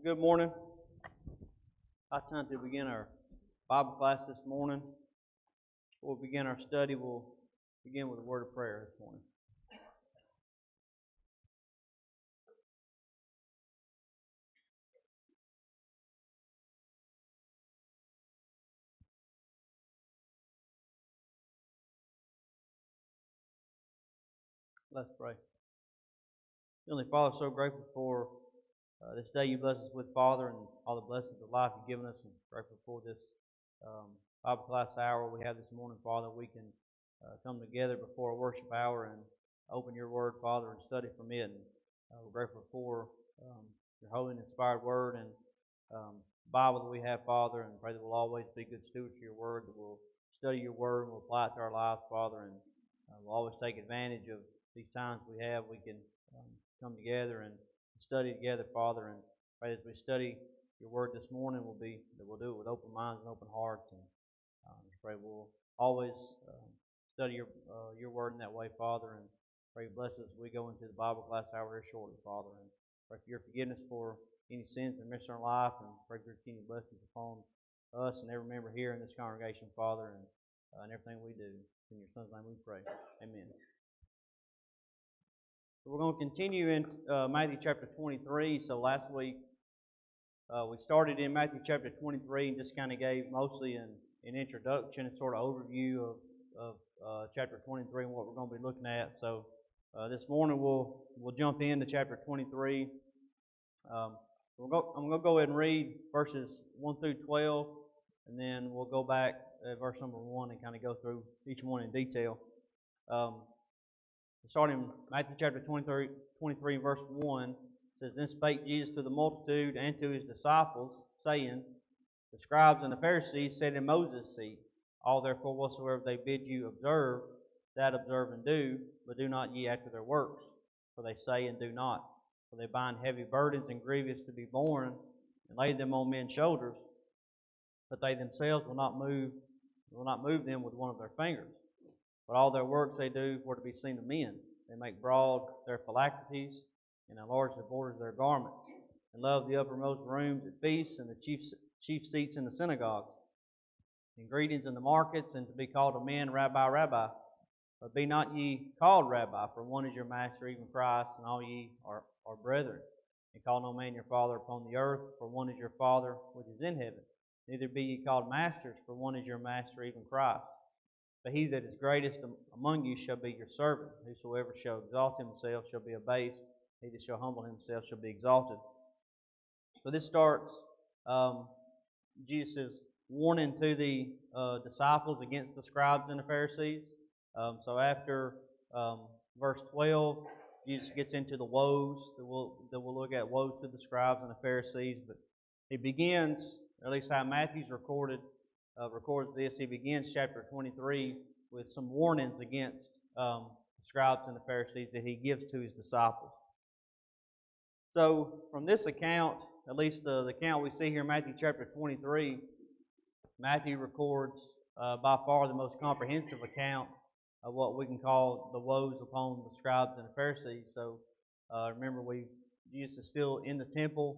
Good morning. It's time to begin our Bible class this morning. Before we begin our study, we'll begin with a word of prayer this morning. Let's pray. Heavenly Father, so grateful for this day you bless us with, Father, and all the blessings of life you've given us, and grateful for this Bible class hour we have this morning, Father. We can come together before a worship hour and open your word, Father, and study from it. And we're grateful for your holy and inspired word and Bible that we have, Father, and pray that we'll always be good stewards of your word, that we'll study your word and we'll apply it to our lives, Father, and we'll always take advantage of these times we have. We can come together and study together, Father, and pray as we study your word this morning, we'll do it with open minds and open hearts, and pray we'll always study your word in that way, Father, and pray you bless us as we go into the Bible class hour here shortly, Father, and pray for your forgiveness for any sins and miss in our life, and pray for your continued blessings upon us and every member here in this congregation, Father, and everything we do. In your Son's name we pray. Amen. We're going to continue in Matthew chapter 23. So last week we started in Matthew chapter 23 and just kind of gave mostly an introduction and sort of overview of chapter 23 and what we're going to be looking at. So this morning we'll jump into chapter 23. I'm going to go ahead and read verses 1 through 12, and then we'll go back at verse number 1 and kind of go through each one in detail. Starting in Matthew chapter 23 verse 1, it says, Then spake Jesus to the multitude and to his disciples, saying, The scribes and the Pharisees sit in Moses' seat. All therefore whatsoever they bid you observe, that observe and do, but do not ye after their works. For they say and do not. For they bind heavy burdens and grievous to be borne, and lay them on men's shoulders, but they themselves will not move them with one of their fingers. But all their works they do for to be seen of men. They make broad their phylacteries, and enlarge the borders of their garments, and love the uppermost rooms at feasts, and the chief seats in the synagogues, and greetings in the markets, and to be called of men, Rabbi, Rabbi. But be not ye called Rabbi, for one is your master, even Christ, and all ye are brethren. And call no man your father upon the earth, for one is your Father which is in heaven. Neither be ye called masters, for one is your master, even Christ. But he that is greatest among you shall be your servant. Whosoever shall exalt himself shall be abased. He that shall humble himself shall be exalted. So this starts Jesus' warning to the disciples against the scribes and the Pharisees. So after verse 12, Jesus gets into the woes that we'll look at, woes to the scribes and the Pharisees. But he begins, or at least how Matthew's records this, he begins chapter 23 with some warnings against the scribes and the Pharisees that he gives to his disciples. So from this account, at least the account we see here in Matthew chapter 23, Matthew records by far the most comprehensive account of what we can call the woes upon the scribes and the Pharisees. So remember, Jesus is still in the temple.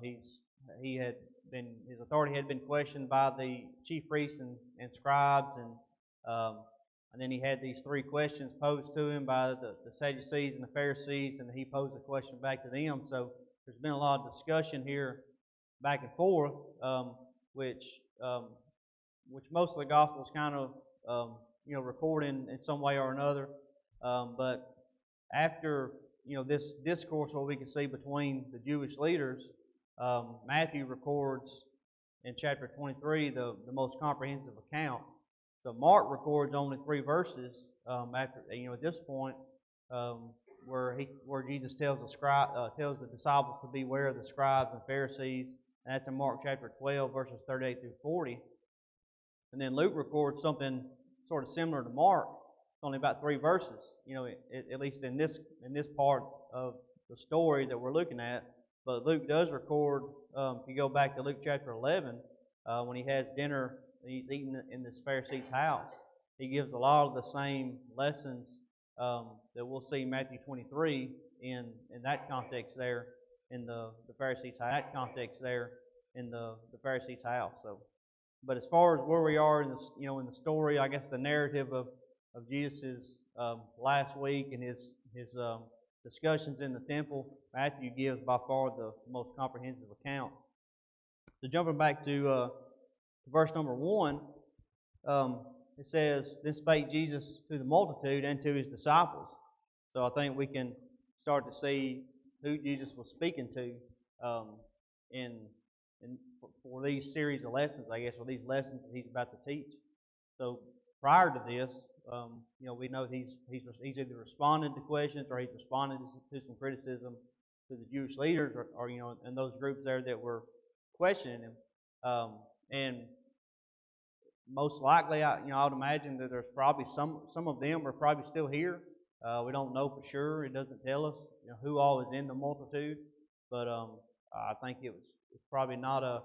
His authority had been questioned by the chief priests and scribes, and then he had these three questions posed to him by the Sadducees and the Pharisees, and he posed a question back to them. So there's been a lot of discussion here back and forth, which most of the Gospels kind of record in some way or another. But after this discourse, what we can see between the Jewish leaders, Matthew records in chapter 23 the most comprehensive account. So Mark records only 3 verses after at this point where Jesus tells the disciples to beware of the scribes and Pharisees, and that's in Mark chapter 12 verses 38 through 40. And then Luke records something sort of similar to Mark. It's only about 3 verses, at least in this part of the story that we're looking at. But Luke does record, if you go back to Luke chapter 11, when he has dinner, he's eating in this Pharisee's house. He gives a lot of the same lessons that we'll see in Matthew 23 in that context there, in the Pharisee's that context there in the Pharisee's house. So, but as far as where we are in the story, I guess the narrative of Jesus' last week and his discussions in the temple, Matthew gives by far the most comprehensive account. So jumping back to verse number 1, it says, "Then spake Jesus to the multitude and to his disciples." So I think we can start to see who Jesus was speaking to for these series of lessons, I guess, or these lessons that he's about to teach. So prior to this, we know he's either responded to questions or he's responded to some criticism to the Jewish leaders or and those groups there that were questioning him. And most likely, I would imagine that there's probably some of them are probably still here. We don't know for sure. It doesn't tell us who all is in the multitude, but I think it's probably not a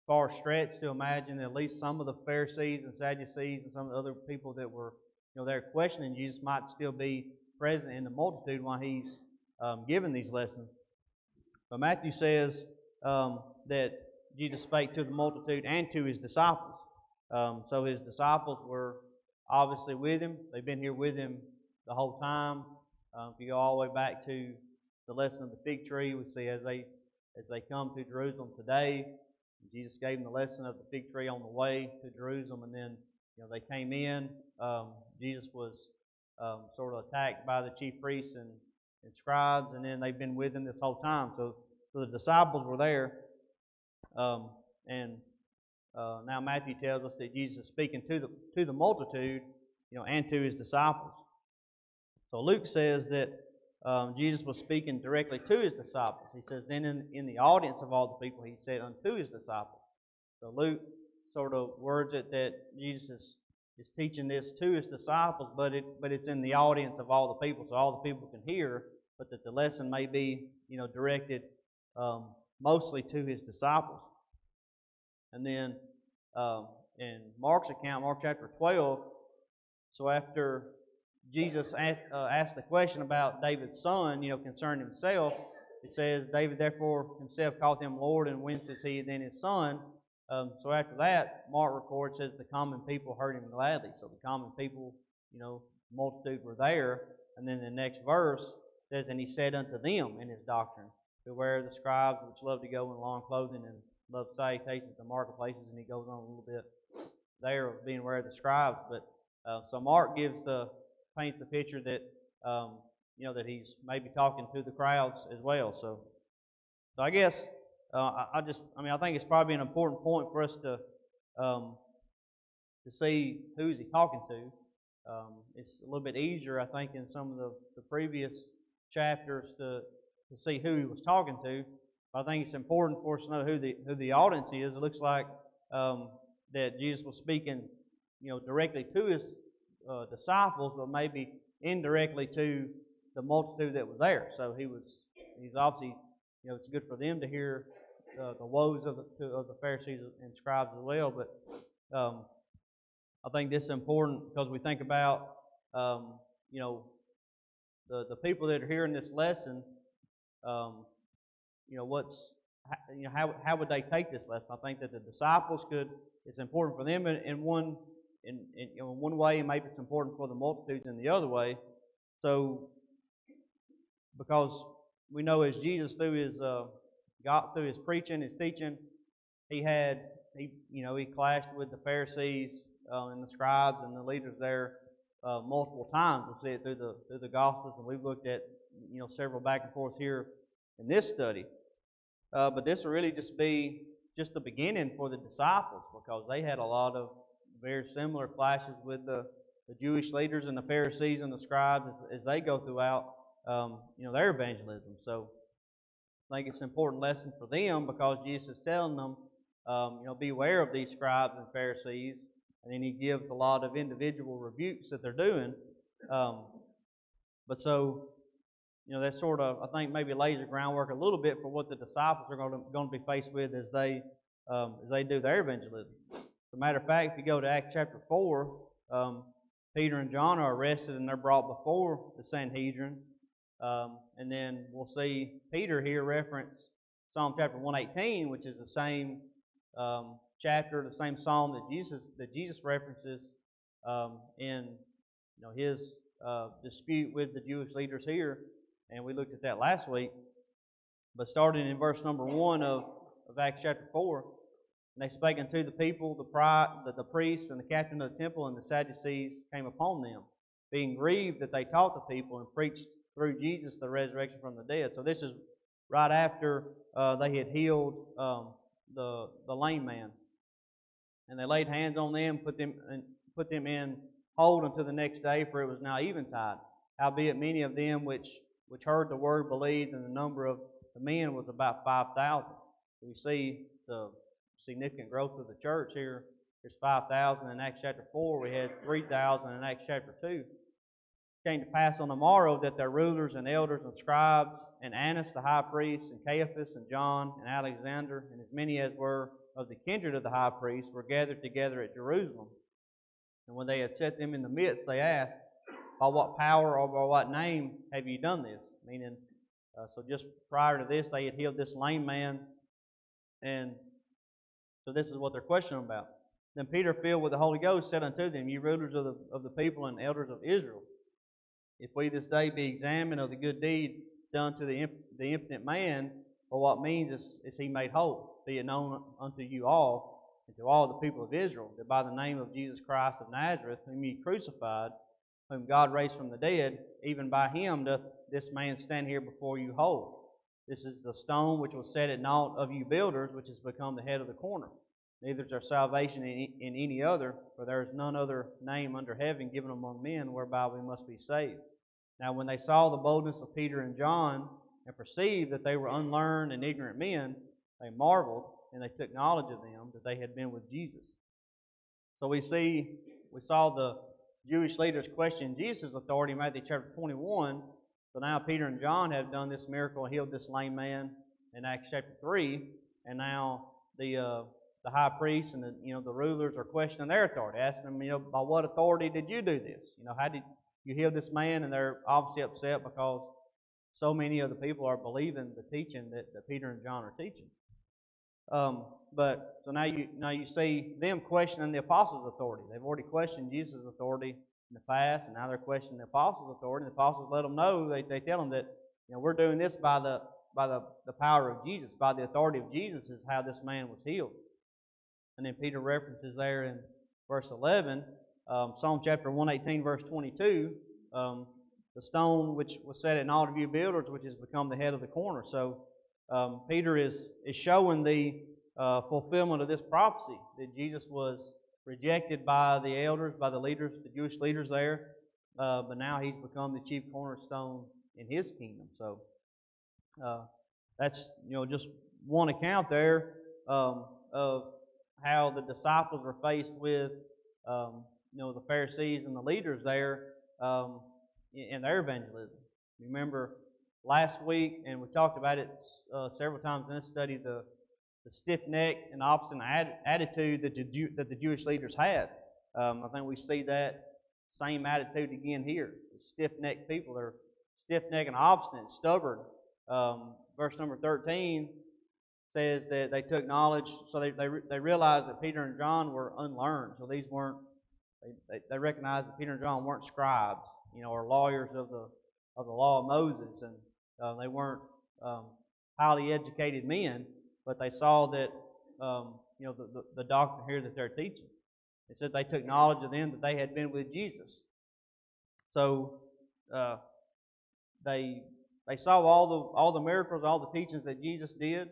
far stretch to imagine that at least some of the Pharisees and Sadducees and some of the other people that were there questioning Jesus might still be present in the multitude while he's giving these lessons. But Matthew says that Jesus spake to the multitude and to his disciples. So his disciples were obviously with him. They've been here with him the whole time. If you go all the way back to the lesson of the fig tree, we see as they come to Jerusalem today, Jesus gave them the lesson of the fig tree on the way to Jerusalem, and then they came in. Jesus was sort of attacked by the chief priests and scribes, and then they've been with him this whole time. So the disciples were there. Now Matthew tells us that Jesus is speaking to the multitude, and to his disciples. So Luke says that Jesus was speaking directly to his disciples. He says, then in the audience of all the people, he said unto his disciples. So Luke sort of words it that Jesus is teaching this to his disciples, but it's in the audience of all the people, so all the people can hear, but that the lesson may be directed mostly to his disciples. And then in Mark's account, Mark chapter 12, so after Jesus asked the question about David's son, concerning himself, it says, David therefore himself called him Lord, and whence is he then his son? So after that, Mark records, says the common people heard him gladly. So the common people, multitude were there. And then the next verse says, and he said unto them in his doctrine, beware of the scribes which love to go in long clothing and love salutations at the marketplaces. And he goes on a little bit there of being aware of the scribes. But so Mark paints the picture that that he's maybe talking to the crowds as well. So I guess I think it's probably an important point for us to see who's he talking to. It's a little bit easier, I think, in some of the previous chapters to see who he was talking to. But I think it's important for us to know who the audience is. It looks like that Jesus was speaking, directly to his disciples, but maybe indirectly to the multitude that was there. So he was He's obviously, it's good for them to hear the woes of the Pharisees and scribes as well. But I think this is important because we think about, you know, the people that are hearing this lesson. How would they take this lesson? I think that the disciples could. It's important for them in one way, and maybe it's important for the multitudes in the other way. So, because we know as Jesus through his preaching, his teaching, he clashed with the Pharisees and the scribes and the leaders there multiple times. We'll see it through the Gospels, and we've looked at several back and forth here in this study. But this will really just be just the beginning for the disciples, because they had a lot of very similar clashes with the Jewish leaders and the Pharisees and the scribes as they go throughout their evangelism. So I think it's an important lesson for them, because Jesus is telling them, beware of these scribes and Pharisees, and then he gives a lot of individual rebukes that they're doing. But so, that sort of, I think, maybe lays the groundwork a little bit for what the disciples are going to be faced with as they do their evangelism. As a matter of fact, if you go to Acts chapter 4, Peter and John are arrested and they're brought before the Sanhedrin. And then we'll see Peter here reference Psalm chapter 118, which is the same chapter, the same psalm that Jesus references in his dispute with the Jewish leaders here. And we looked at that last week. But starting in verse number 1 of Acts chapter 4, and they spake unto the people, the priests and the captain of the temple and the Sadducees came upon them, being grieved that they taught the people and preached through Jesus the resurrection from the dead. So this is right after they had healed the lame man. And they laid hands on them, put them in hold until the next day, for it was now eventide. Howbeit many of them which heard the word believed, and the number of the men was about 5,000. So we see the significant growth of the church here. There's 5,000 in Acts chapter 4. We had 3,000 in Acts chapter 2. It came to pass on the morrow that their rulers and elders and scribes, and Annas the high priest, and Caiaphas, and John, and Alexander, and as many as were of the kindred of the high priest, were gathered together at Jerusalem. And when they had set them in the midst, they asked, by what power or by what name have you done this? Meaning, so just prior to this, they had healed this lame man, and so this is what they're questioning about. Then Peter, filled with the Holy Ghost, said unto them, ye rulers of the people and elders of Israel, if we this day be examined of the good deed done to the impotent man, by what means is he made whole? Be it known unto you all, and to all the people of Israel, that by the name of Jesus Christ of Nazareth, whom ye crucified, whom God raised from the dead, even by him doth this man stand here before you whole. This is the stone which was set at naught of you builders, which has become the head of the corner. Neither is there salvation in any other, for there is none other name under heaven given among men whereby we must be saved. Now when they saw the boldness of Peter and John, and perceived that they were unlearned and ignorant men, they marveled, and they took knowledge of them that they had been with Jesus. So we saw the Jewish leaders question Jesus' authority in Matthew chapter 21. So now Peter and John have done this miracle and healed this lame man in Acts chapter 3. And now the high priest and the rulers are questioning their authority, asking them, by what authority did you do this? How did you heal this man? And they're obviously upset because so many of the people are believing the teaching that Peter and John are teaching. But so now you see them questioning the apostles' authority. They've already questioned Jesus' authority in the past, and now they're questioning the apostles' authority. And the apostles let them know. They tell them that we're doing this by the power of Jesus, by the authority of Jesus is how this man was healed. And then Peter references there in verse 11, Psalm chapter 118, verse 22, the stone which was set at naught of you builders, which has become the head of the corner. So Peter is showing the fulfillment of this prophecy, that Jesus was rejected by the elders, by the leaders, the Jewish leaders there, but now he's become the chief cornerstone in his kingdom. So that's just one account there of how the disciples were faced with the Pharisees and the leaders there in their evangelism. Remember, last week, and we talked about it several times in this study, the stiff-necked and obstinate attitude that the Jewish leaders had. I think we see that same attitude again here. The stiff-necked people, they're stiff-necked and obstinate, stubborn. Verse number 13 says that they took knowledge, so they realized that Peter and John were unlearned. So these weren't, they recognized that Peter and John weren't scribes, or lawyers of the law of Moses, and they weren't highly educated men, but they saw that the doctrine here that they're teaching. It said they took knowledge of them that they had been with Jesus. So they saw all the miracles, all the teachings that Jesus did.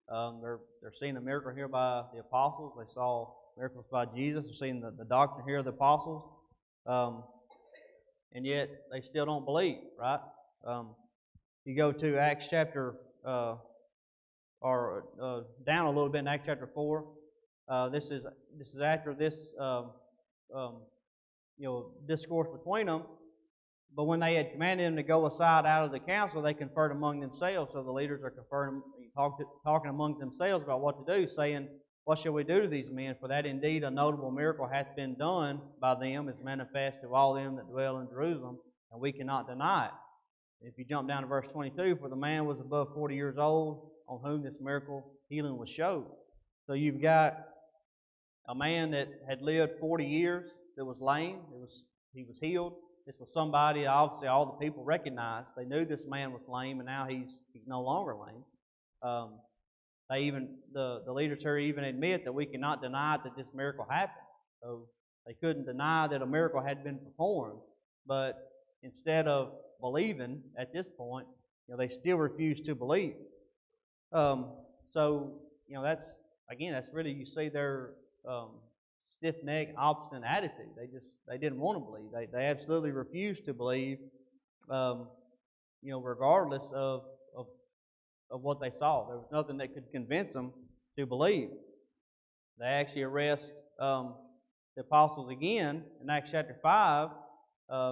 They're seeing a miracle here by the apostles. They saw miracles by Jesus. They're seeing the doctrine here of the apostles. And yet they still don't believe, right? You go to Acts chapter, or down a little bit in Acts chapter 4. This is after this discourse between them. But when they had commanded them to go aside out of the council, they conferred among themselves. So the leaders are talking among themselves about what to do, saying, "What shall we do to these men? For that indeed a notable miracle hath been done by them, is manifest to all them that dwell in Jerusalem, and we cannot deny it." If you jump down to verse 22, "For the man was above 40 years old, on whom this miracle healing was showed." So you've got a man that had lived 40 years that was lame. He was healed. This was somebody obviously all the people recognized. They knew this man was lame, and now he's no longer lame. The leaders here even admit that we cannot deny that this miracle happened. So they couldn't deny that a miracle had been performed, but instead of believing at this point, they still refused to believe. That's really, you see their stiff-necked, obstinate attitude. They didn't want to believe. They absolutely refused to believe, regardless of what they saw. There was nothing that could convince them to believe. They actually arrest the apostles again in Acts chapter 5,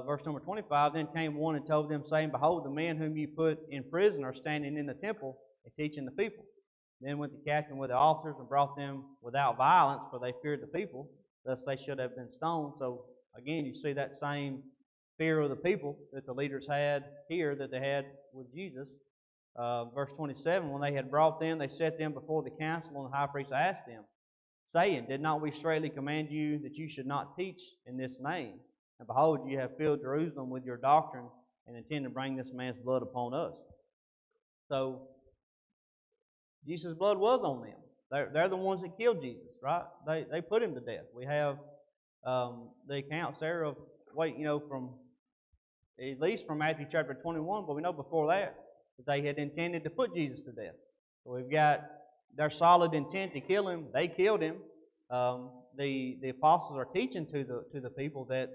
verse number 25. "Then came one and told them, saying, Behold, the men whom you put in prison are standing in the temple and teaching the people. Then went the captain with the officers and brought them without violence, for they feared the people, thus they should have been stoned." So again, you see that same fear of the people that the leaders had here that they had with Jesus. Verse 27, "When they had brought them, they set them before the council, and the high priest asked them, saying, Did not we straitly command you that you should not teach in this name? And behold, you have filled Jerusalem with your doctrine, and intend to bring this man's blood upon us." So Jesus' blood was on them. They're the ones that killed Jesus, right? They put him to death. We have the accounts there of from at least from Matthew chapter 21, but we know before that they had intended to put Jesus to death. So we've got their solid intent to kill him. They killed him. The apostles are teaching to the people that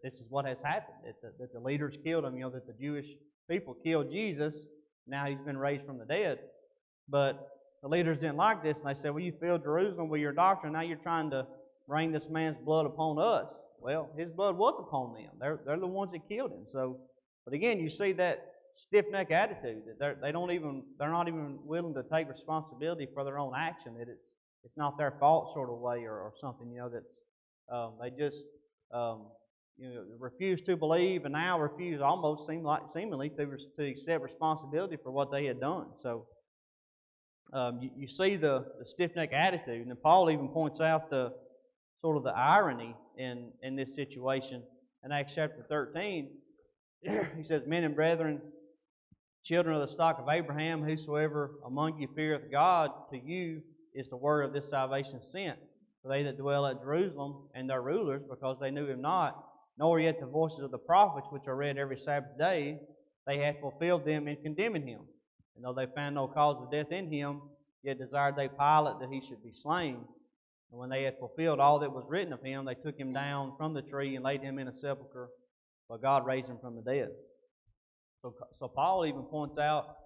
this is what has happened. That the leaders killed him. That the Jewish people killed Jesus. Now he's been raised from the dead. But the leaders didn't like this, and they said, "Well, you filled Jerusalem with your doctrine. Now you're trying to bring this man's blood upon us." Well, his blood was upon them. They're the ones that killed him. So, but again, you see that stiff-necked attitude that they're not even willing to take responsibility for their own action. That it's not their fault, sort of way, or something. That's they just refuse to believe, and now refuse almost seemingly to accept responsibility for what they had done. So. You see the stiff-necked attitude, and then Paul even points out the irony in this situation in Acts chapter 13. He says, "Men and brethren, children of the stock of Abraham, whosoever among you feareth God, to you is the word of this salvation sent. For they that dwell at Jerusalem and their rulers, because they knew him not, nor yet the voices of the prophets, which are read every Sabbath day, they had fulfilled them in condemning him. And though they found no cause of death in him, yet desired they Pilate that he should be slain. And when they had fulfilled all that was written of him, they took him down from the tree and laid him in a sepulchre, but God raised him from the dead." So Paul even points out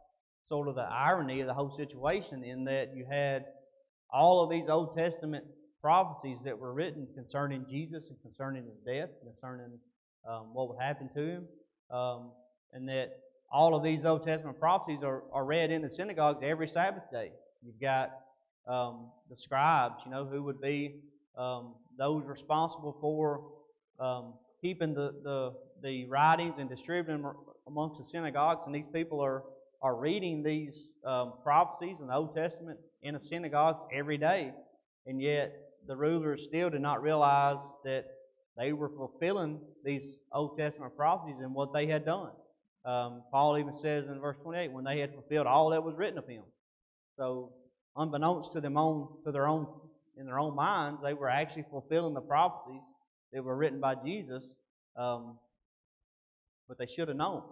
sort of the irony of the whole situation, in that you had all of these Old Testament prophecies that were written concerning Jesus and concerning his death, concerning what would happen to him, and that all of these Old Testament prophecies are read in the synagogues every Sabbath day. You've got the scribes, who would be those responsible for keeping the writings and distributing them amongst the synagogues. And these people are reading these prophecies in the Old Testament in a synagogue every day. And yet the rulers still did not realize that they were fulfilling these Old Testament prophecies and what they had done. Paul even says in verse 28, when they had fulfilled all that was written of him. So, unbeknownst to them in their own minds, they were actually fulfilling the prophecies that were written by Jesus. But they should have known.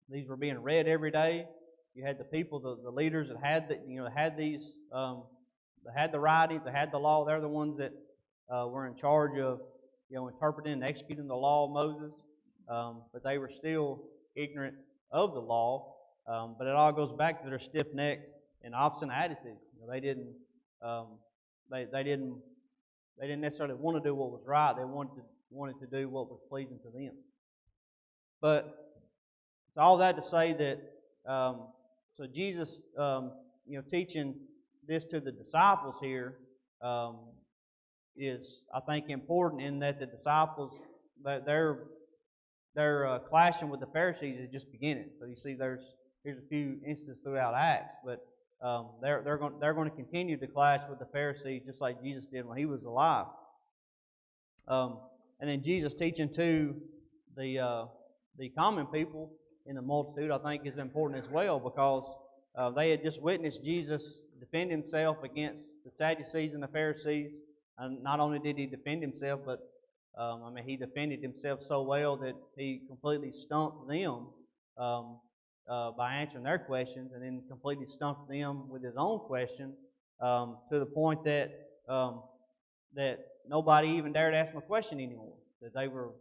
These were being read every day. You had the people, the leaders that had had these, that had the writings, that had the law. They're the ones that were in charge of interpreting and executing the law of Moses. But they were still ignorant of the law. But it all goes back to their stiff-necked and obstinate attitude. They didn't necessarily want to do what was right. They wanted to do what was pleasing to them. But it's all that to say that so Jesus, teaching this to the disciples here is, I think, important in that the disciples, their clashing with the Pharisees is just beginning. So you see, here's a few instances throughout Acts, but they're going to continue to clash with the Pharisees just like Jesus did when he was alive. And then Jesus teaching to the common people in the multitude, I think, is important as well, because they had just witnessed Jesus defend himself against the Sadducees and the Pharisees. And not only did he defend himself, but he defended himself so well that he completely stumped them by answering their questions, and then completely stumped them with his own question, to the point that that nobody even dared ask him a question anymore. That they were,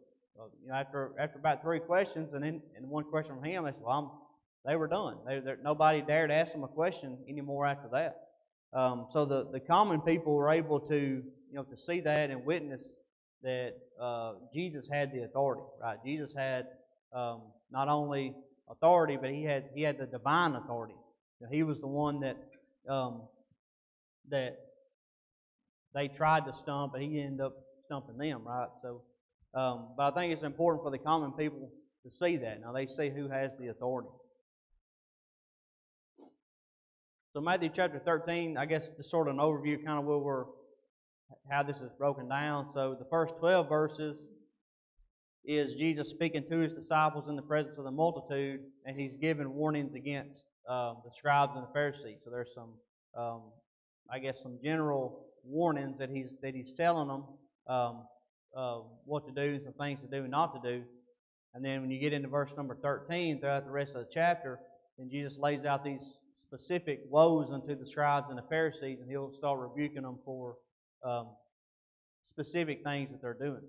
after about 3 questions, and one question from him, they were done. Nobody dared ask him a question anymore after that. So the common people were able to to see that and witness that Jesus had the authority. Right? Jesus had not only authority, but he had the divine authority. He was the one that they tried to stump, but he ended up stumping them. Right? So, but I think it's important for the common people to see that. Now they see who has the authority. So Matthew chapter 13, I guess just sort of an overview, kind of how this is broken down. So the first 12 verses is Jesus speaking to his disciples in the presence of the multitude, and he's giving warnings against the scribes and the Pharisees. So there's some, some general warnings that he's telling them what to do, some things to do and not to do. And then when you get into verse number 13, throughout the rest of the chapter, then Jesus lays out these specific woes unto the scribes and the Pharisees, and he'll start rebuking them for specific things that they're doing.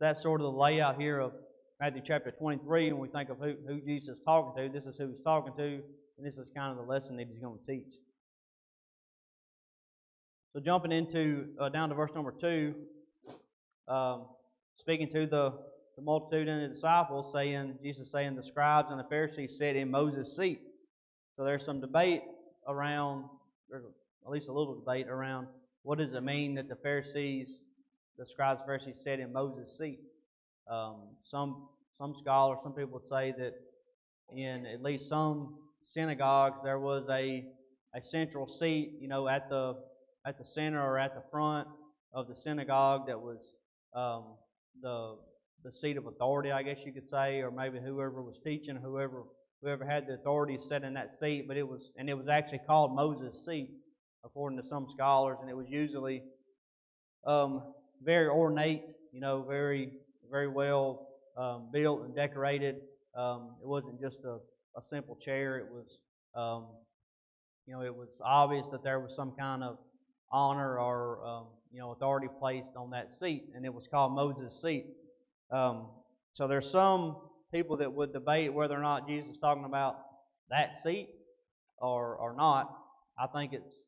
That's sort of the layout here of Matthew chapter 23. When we think of who Jesus is talking to, this is who he's talking to, and this is kind of the lesson that he's going to teach. So jumping into down to verse number 2, speaking to the multitude and the disciples, Jesus saying, the scribes and the Pharisees sat in Moses' seat. So there's some debate around, there's at least a little debate around, what does it mean that the scribes and Pharisees sat in Moses' seat? Some scholars, some people would say that in at least some synagogues there was a central seat, at the center or at the front of the synagogue that was the seat of authority, I guess you could say, or maybe whoever was teaching, whoever had the authority sat in that seat. But it was actually called Moses' seat, according to some scholars, and it was usually very ornate, very, very well built and decorated. It wasn't just a simple chair. It was, it was obvious that there was some kind of honor or, authority placed on that seat, and it was called Moses' seat. So there's some people that would debate whether or not Jesus is talking about that seat or not. I think it's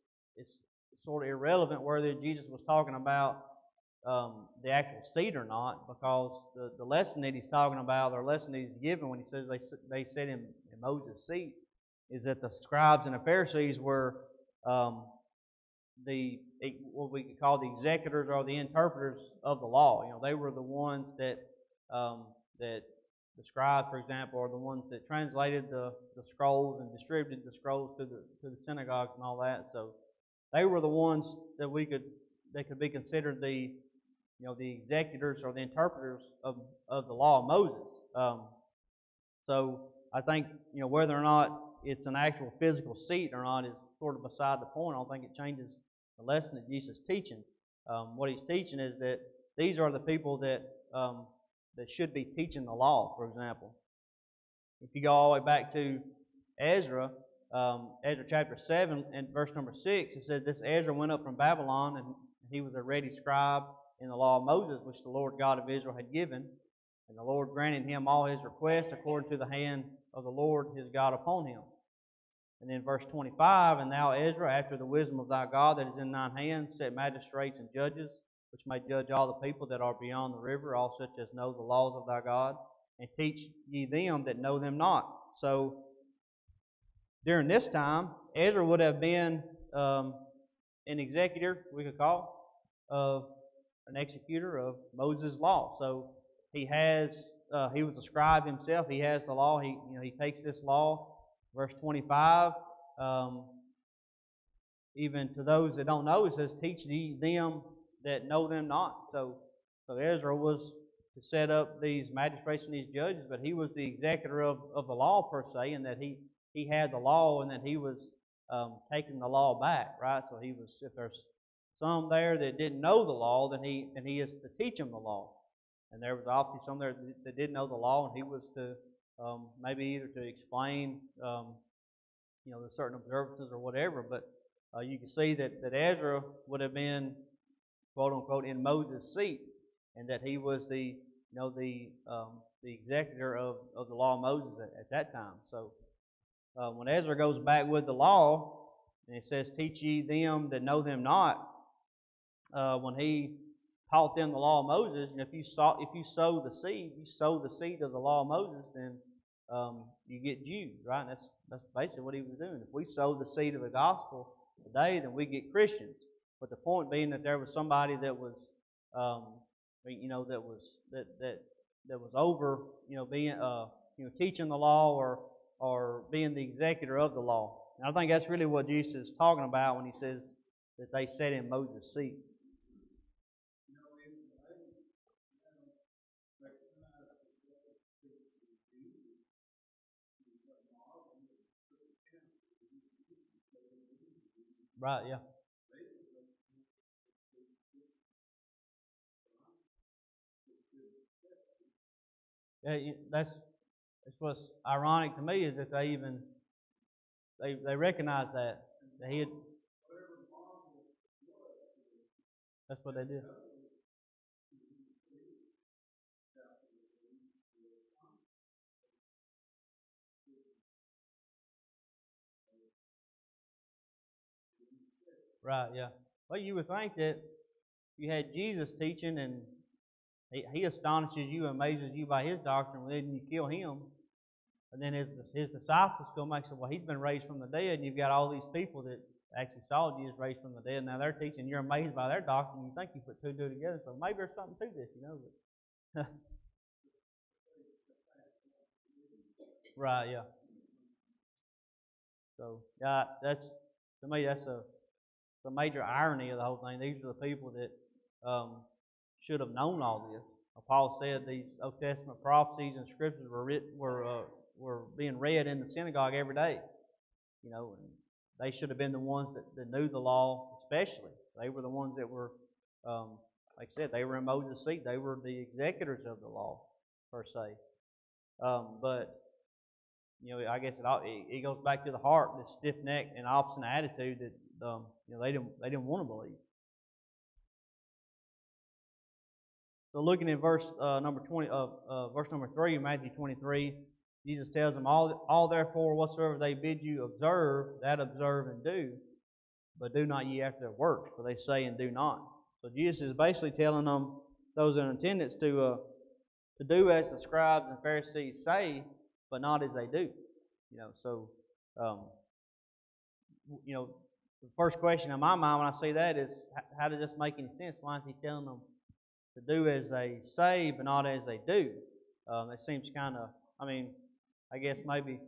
sort of irrelevant whether Jesus was talking about the actual seat or not, because the lesson that he's talking about, or lesson that he's given when he says they sat in Moses' seat, is that the scribes and the Pharisees were what we could call the executors or the interpreters of the law. You know, they were the ones that the scribes, for example, are the ones that translated the scrolls and distributed the scrolls to the synagogues and all that. So they were the ones that could be considered the executors or the interpreters of the law of Moses. So I think whether or not it's an actual physical seat or not is sort of beside the point. I don't think it changes the lesson that Jesus is teaching. What he's teaching is that these are the people that should be teaching the law, for example. If you go all the way back to Ezra, Ezra chapter 7 and verse number 6, it says, "This Ezra went up from Babylon, and he was a ready scribe in the law of Moses, which the Lord God of Israel had given. And the Lord granted him all his requests according to the hand of the Lord his God upon him." And then verse 25, "And thou, Ezra, after the wisdom of thy God that is in thine hand, set magistrates and judges, which may judge all the people that are beyond the river, all such as know the laws of thy God, and teach ye them that know them not." So during this time, Ezra would have been an executor, we could call, of an executor of Moses' law. So he was a scribe himself. He has the law. He takes this law. Verse 25, even to those that don't know, it says, "Teach ye them that know them not." So Ezra was to set up these magistrates and these judges, but he was the executor of the law per se, and that he had the law, and that he was taking the law back, right? So he was, if there's some there that didn't know the law, then he is to teach them the law. And there was obviously some there that didn't know the law, and he was to maybe either to explain the certain observances or whatever. But you can see that Ezra would have been, quote unquote, in Moses' seat, and that he was the executor of the law of Moses at that time. So when Ezra goes back with the law, and it says, "Teach ye them that know them not," when he taught them the law of Moses, and if you sow the seed of the law of Moses, then you get Jews, right? And that's basically what he was doing. If we sow the seed of the gospel today, then we get Christians. But the point being that there was somebody that was, that was over, being, teaching the law or being the executor of the law. And I think that's really what Jesus is talking about when he says that they sat in Moses' seat. Right, yeah. Yeah, that's what's ironic to me, is that they recognize that he had. That's what they did. Right, yeah. Well, you would think that you had Jesus teaching, and he astonishes you, amazes you by his doctrine, then you kill him. And then his disciples come back and say, "Well, he's been raised from the dead," and you've got all these people that actually saw Jesus raised from the dead. Now they're teaching, you're amazed by their doctrine, you think you put two and two together, so maybe there's something to this, But right, yeah. So, yeah, to me, that's the major irony of the whole thing. These are the people that should have known all this. Paul said these Old Testament prophecies and scriptures were being read in the synagogue every day. And they should have been the ones that knew the law, especially. They were the ones that were, like I said, they were in Moses' seat. They were the executors of the law, per se. But I guess it goes back to the heart, this stiff-necked and obstinate attitude that they didn't want to believe. So looking at verse number 3 in Matthew 23, Jesus tells them, all therefore whatsoever they bid you observe, that observe and do, but do not ye after their works, for they say and do not. So Jesus is basically telling them, those in attendance, to do as the scribes and Pharisees say, but not as they do. So the first question in my mind when I see that is, how does this make any sense? Why is he telling them to do as they say, but not as they do? It seems kind of, I guess maybe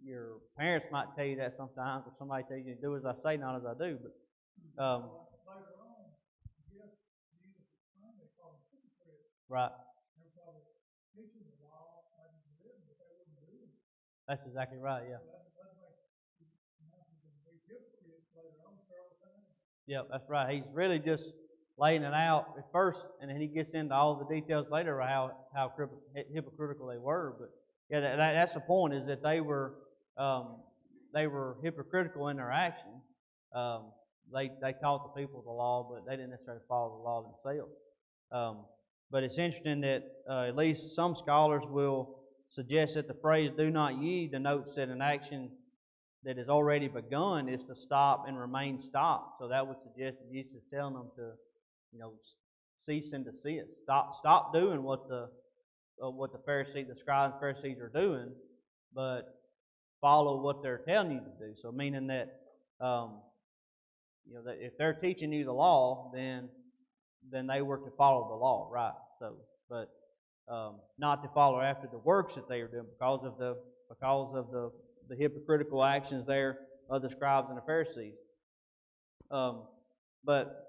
your parents might tell you that sometimes, or somebody tells you to do as I say, not as I do. But right. That's exactly right. Yeah. Yeah, that's right. He's really just laying it out at first, and then he gets into all the details later of how hypocritical they were. But yeah, that's the point, is that they were hypocritical in their actions. They taught the people the law, but they didn't necessarily follow the law themselves. But it's interesting that at least some scholars will suggest that the phrase "do not ye" denotes that an action that has already begun is to stop and remain stopped. So that would suggest that Jesus is telling them to, cease and desist. Stop doing what the Pharisees, the scribes and Pharisees are doing, but follow what they're telling you to do. So meaning that, that if they're teaching you the law, then they were to follow the law, right? So, but not to follow after the works that they are doing because of the hypocritical actions there of the scribes and the Pharisees. But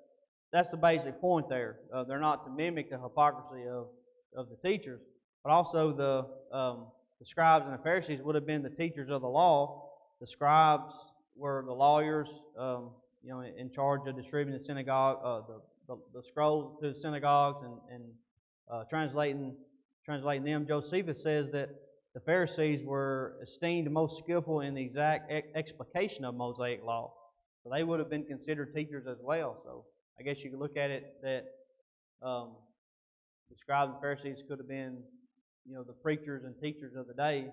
that's the basic point there. They're not to mimic the hypocrisy of the teachers, but also the scribes and the Pharisees would have been the teachers of the law. The scribes were the lawyers, in charge of distributing the synagogue, the scrolls to the synagogues and translating them. Josephus says that the Pharisees were esteemed most skillful in the exact explication of Mosaic law. So they would have been considered teachers as well. So I guess you could look at it that the scribes and Pharisees could have been, the preachers and teachers of the day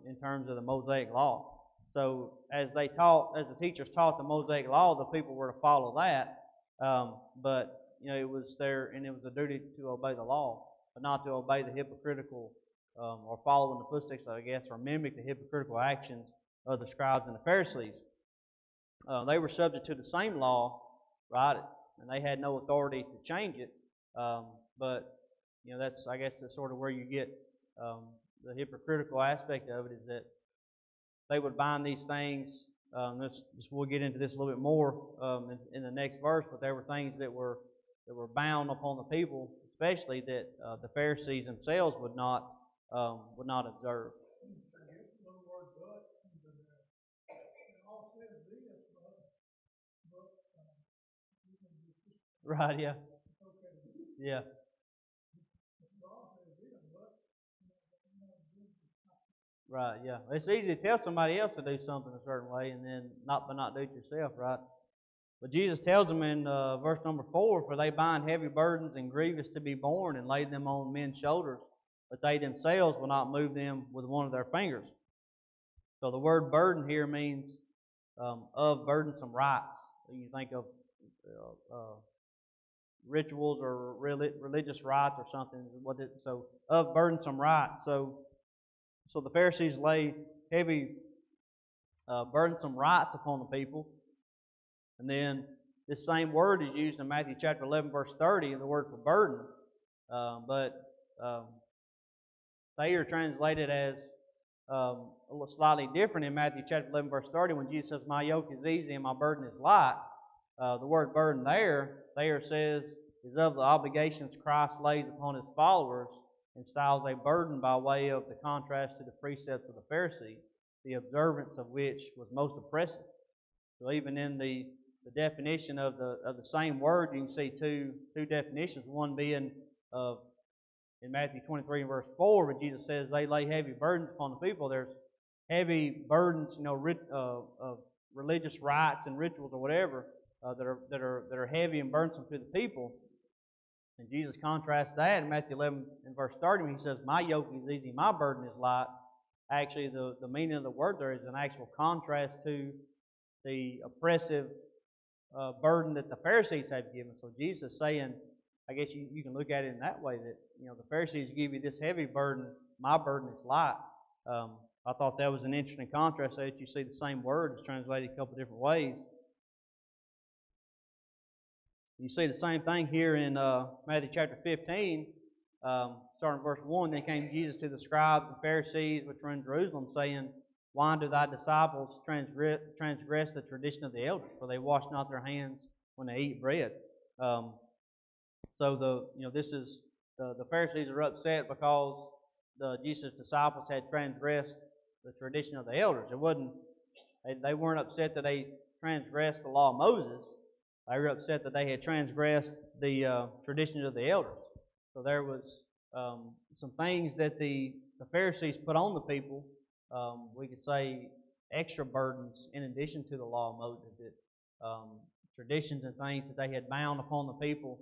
in terms of the Mosaic law. So as the teachers taught the Mosaic law, the people were to follow that. But it was a duty to obey the law, but not to obey the hypocritical or follow in the footsteps, I guess, or mimic the hypocritical actions of the scribes and the Pharisees. They were subject to the same law, right? And they had no authority to change it. But that's sort of where you get the hypocritical aspect of it, is that they would bind these things. We'll get into this a little bit more in the next verse. But there were things that were bound upon the people, especially that the Pharisees themselves would not observe. Right, yeah. Yeah. Right, yeah. It's easy to tell somebody else to do something a certain way and then not do it yourself, right? But Jesus tells them in verse number 4, "For they bind heavy burdens and grievous to be borne and lay them on men's shoulders, but they themselves will not move them with one of their fingers." So the word burden here means of burdensome rites. You think of rituals or religious rites or something. So of burdensome rites. So the Pharisees lay heavy burdensome rites upon the people. And then this same word is used in Matthew chapter 11, verse 30, the word for burden. But they are translated as a little slightly different in Matthew chapter 11, verse 30, when Jesus says, "My yoke is easy and my burden is light." The word burden there says is of the obligations Christ lays upon His followers, and styles a burden by way of the contrast to the precepts of the Pharisees, the observance of which was most oppressive. So even in the definition of the same word, you can see two definitions. One being in Matthew 23 and verse 4, where Jesus says they lay heavy burdens upon the people. There's heavy burdens, of religious rites and rituals or whatever that are heavy and burdensome to the people. And Jesus contrasts that in Matthew 11 and verse 30 when He says, "My yoke is easy, my burden is light." Actually, the meaning of the word there is an actual contrast to the oppressive burden that the Pharisees had given. So Jesus is saying, I guess you can look at it in that way, that the Pharisees give you this heavy burden, my burden is light. I thought that was an interesting contrast, that you see the same word is translated a couple different ways. You see the same thing here in Matthew chapter 15, starting verse 1. Then came Jesus to the scribes and Pharisees which were in Jerusalem, saying, Why do thy disciples transgress the tradition of the elders? For they wash not their hands when they eat bread. So the Pharisees are upset because Jesus' disciples had transgressed the tradition of the elders. They weren't upset that they transgressed the law of Moses. They were upset that they had transgressed the tradition of the elders. So there was some things that the Pharisees put on the people. We could say extra burdens in addition to the law of Moses, that traditions and things that they had bound upon the people